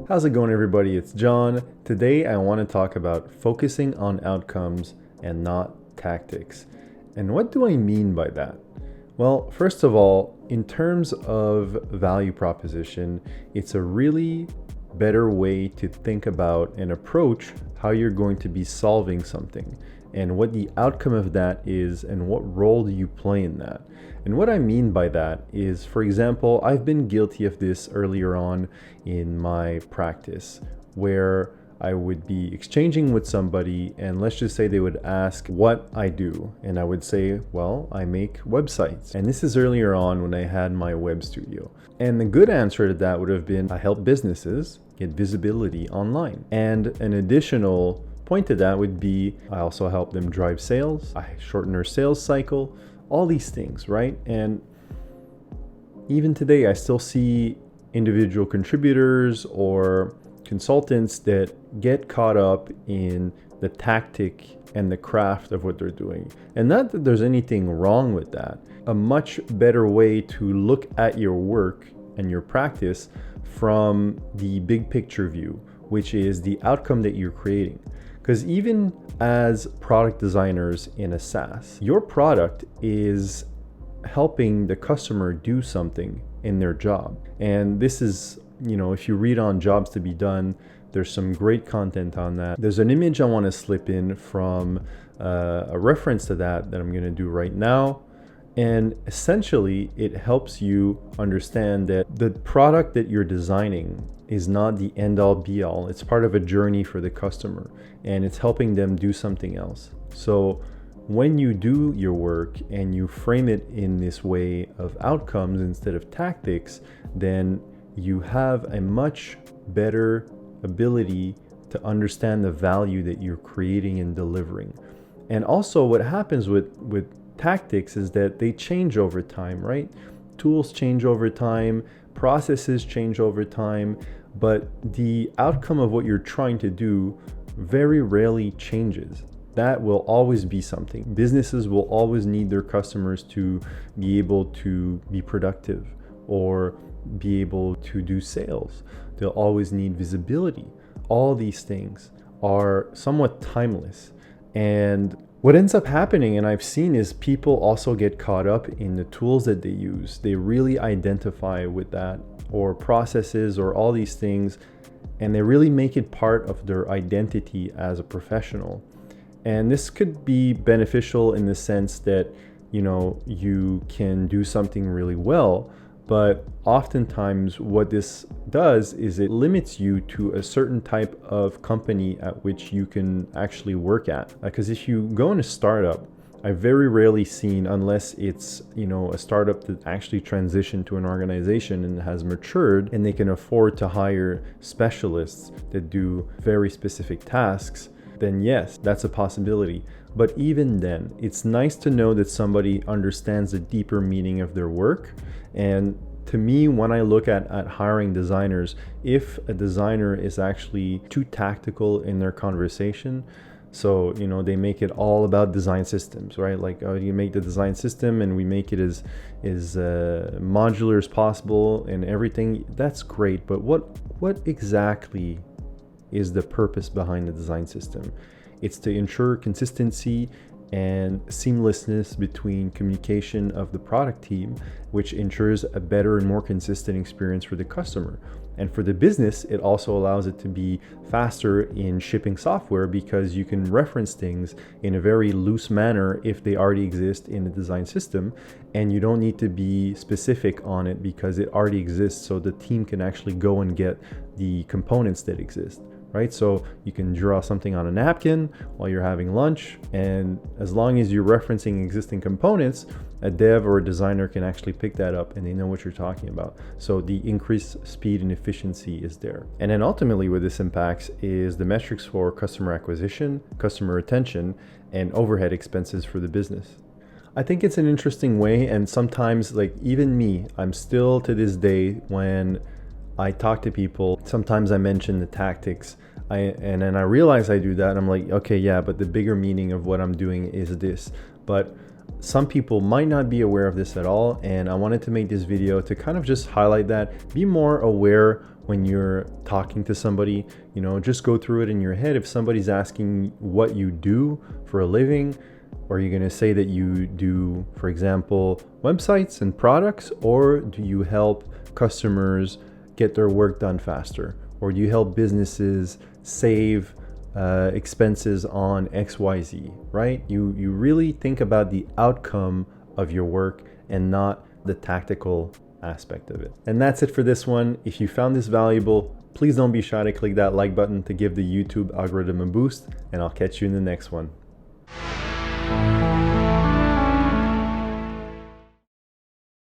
How's it going, everybody? It's John. Today I want to talk about focusing on outcomes and not tactics. And what do I mean by that? Well, first of all, in terms of value proposition, it's a really better way to think about and approach how you're going to be solving something and what the outcome of that is and what role do you play in that. And what I mean by that is, for example, I've been guilty of this earlier on in my practice where I would be exchanging with somebody, and let's just say they would ask what I do. And I would say, well, I make websites. And this is earlier on when I had my web studio. And the good answer to that would have been, I help businesses get visibility online. And an additional point to that would be, I also help them drive sales. I shorten their sales cycle, all these things, right? And even today, I still see individual contributors or consultants that get caught up in the tactic and the craft of what they're doing. And not that there's anything wrong with that. A much better way to look at your work and your practice from the big picture view, which is the outcome that you're creating. Because even as product designers in a SaaS, your product is helping the customer do something in their job. And this is, if you read on Jobs to Be Done, there's some great content on that. There's an image I want to slip in from a reference to that I'm going to do right now. And essentially, it helps you understand that the product that you're designing is not the end all be all. It's part of a journey for the customer, and it's helping them do something else. So when you do your work and you frame it in this way of outcomes instead of tactics, then you have a much better ability to understand the value that you're creating and delivering. And also what happens with tactics is that they change over time, right? Tools change over time, processes change over time, but the outcome of what you're trying to do very rarely changes. That will always be something. Businesses will always need their customers to be able to be productive or be able to do sales. They'll always need visibility. All these things are somewhat timeless. And what ends up happening, and I've seen, is people also get caught up in the tools that they use. They really identify with that, or processes, or all these things, and they really make it part of their identity as a professional. And this could be beneficial in the sense that, you can do something really well, but oftentimes what this does is it limits you to a certain type of company at which you can actually work at. Because if you go in a startup, I've very rarely seen, unless it's, a startup that actually transitioned to an organization and has matured and they can afford to hire specialists that do very specific tasks, then yes, that's a possibility. But even then, it's nice to know that somebody understands the deeper meaning of their work. And to me, when I look at hiring designers, if a designer is actually too tactical in their conversation, so, they make it all about design systems, right? Like, you make the design system and we make it as modular as possible and everything. That's great. But what exactly is the purpose behind the design system? It's to ensure consistency and seamlessness between communication of the product team, which ensures a better and more consistent experience for the customer. And for the business, it also allows it to be faster in shipping software because you can reference things in a very loose manner if they already exist in the design system, and you don't need to be specific on it because it already exists, so the team can actually go and get the components that exist. Right? So you can draw something on a napkin while you're having lunch, and as long as you're referencing existing components, a dev or a designer can actually pick that up and they know what you're talking about. So the increased speed and efficiency is there. And then ultimately what this impacts is the metrics for customer acquisition, customer retention, and overhead expenses for the business. I think it's an interesting way, and sometimes, like even me, I'm still to this day, when I talk to people, sometimes I mention the tactics, and then I realize I do that, and I'm like, okay, yeah, but the bigger meaning of what I'm doing is this. But some people might not be aware of this at all, and I wanted to make this video to kind of just highlight that. Be more aware when you're talking to somebody. You know, just go through it in your head. If somebody's asking what you do for a living, are you going to say that you do, for example, websites and products, or do you help customers get their work done faster? Or do you help businesses save expenses on XYZ, right? You really think about the outcome of your work and not the tactical aspect of it. And that's it for this one. If you found this valuable, please don't be shy to click that like button to give the YouTube algorithm a boost, and I'll catch you in the next one.